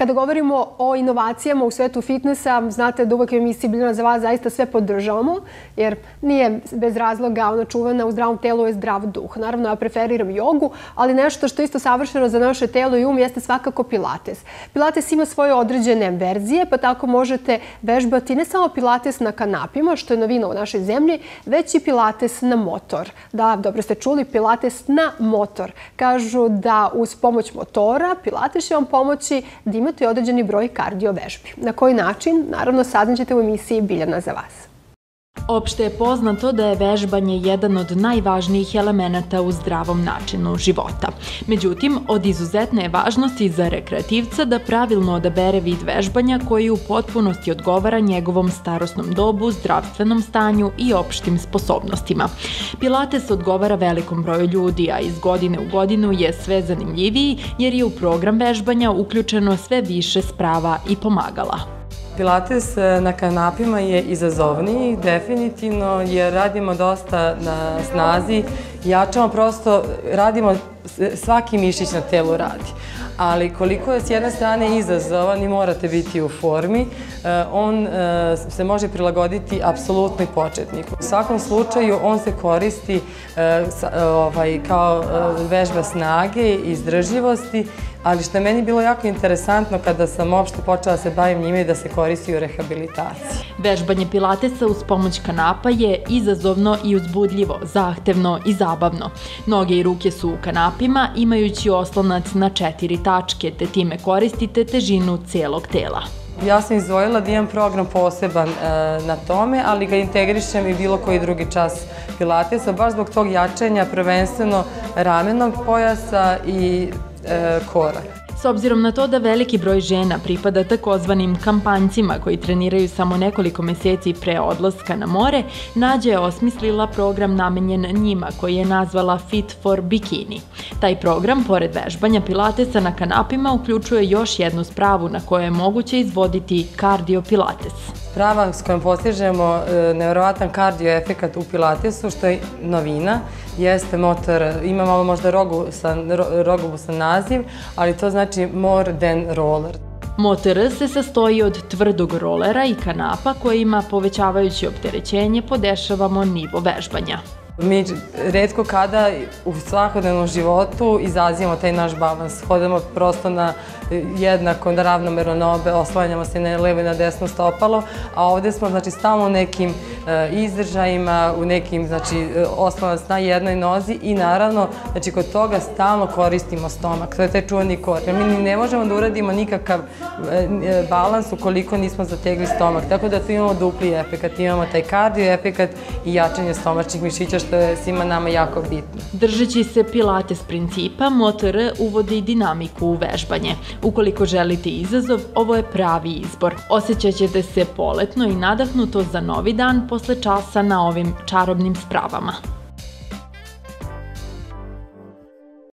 Kada govorimo o inovacijama u svetu fitnessa, znate da uvek u emisiji Biljana za vas zaista sve podržavamo, jer nije bez razloga ona čuvana u zdravom telu je zdrav duh. Naravno, ja preferiram jogu, ali nešto što je isto savršeno za naše telo i jeste svakako pilates. Pilates ima svoje određene verzije, pa tako možete vežbati ne samo pilates na kanapima, što je novina u našoj zemlji, već i pilates na motor. Da, dobro ste čuli, pilates na motor. Kažu da uz pomoć motora pilates će vam pomoći da imate određeni broj kardio vežbi. Na koji način? Naravno, saznaćete u emisiji Biljana za vas. Opšte je poznato da je vežbanje jedan od najvažnijih elemenata u zdravom načinu života. Međutim, od izuzetne je važnosti za rekreativca da pravilno odabere vid vežbanja koji u potpunosti odgovara njegovom starosnom dobu, zdravstvenom stanju i opštim sposobnostima. Pilates odgovara velikom broju ljudi, a iz godine u godinu je sve zanimljiviji jer je u program vežbanja uključeno sve više sprava i pomagala. Pilates na kanapima je izazovniji, definitivno, jer radimo dosta na snazi, jačamo prosto, radimo, svaki mišić na telu radi. Ali koliko je s jedne strane izazovan i morate biti u formi, on se može prilagoditi apsolutno i početniku. U svakom slučaju on se koristi kao vežba snage i izdržljivosti, ali što je meni bilo jako interesantno kada sam uopšte počela da se bavim njime i da se koristi u rehabilitaciji. Vežbanje pilatesa uz pomoć kanapa je izazovno i uzbudljivo, zahtevno i zabavno. Noge i ruke su u kanapima, imajući oslonac na 4 tačke, te time koristite težinu celog tela. Ja sam izdvojila da imam program poseban na tome, ali ga integrišem i bilo koji drugi čas pilatesa, baš zbog tog jačanja prvenstveno ramenog pojasa i kora. S obzirom na to da veliki broj žena pripada takozvanim kampanjcima koji treniraju samo nekoliko meseci pre odlaska na more, Nađa je osmislila program namenjen njima koji je nazvala Fit for Bikini. Taj program, pored vežbanja pilatesa na kanapima, uključuje još jednu spravu na kojoj je moguće izvoditi kardio pilates. Sprava s kojom postižemo nevjerovatan kardio efekat u pilatesu, što je novina, jeste motor, ima malo možda rogobusan naziv, ali to znači more than roller. Motor se sastoji od tvrdog rolera i kanapa kojima, povećavajući opterećenje, podešavamo nivo vežbanja. Mi retko kada u svakodnevnom životu izazivamo taj naš balans. Hodamo prosto na jednako, na ravnomerno nobe, oslanjamo se na levo i na desno stopalo, a ovde smo stalno u nekim izdržajima, u nekim oslonac na jednoj nozi i naravno kod toga stalno koristimo stomak. To je taj čuveni kor. Mi ne možemo da uradimo nikakav balans ukoliko nismo zategli stomak. Tako da tu imamo dupli efekat. Imamo taj kardio efekat i jačanje stomačnih mišića, što je svima nama jako bitno. Držeći se pilates principa, motor uvodi dinamiku u vežbanje. Ukoliko želite izazov, ovo je pravi izbor. Osjećat ćete se poletno i nadahnuto za novi dan posle časa na ovim čarobnim spravama.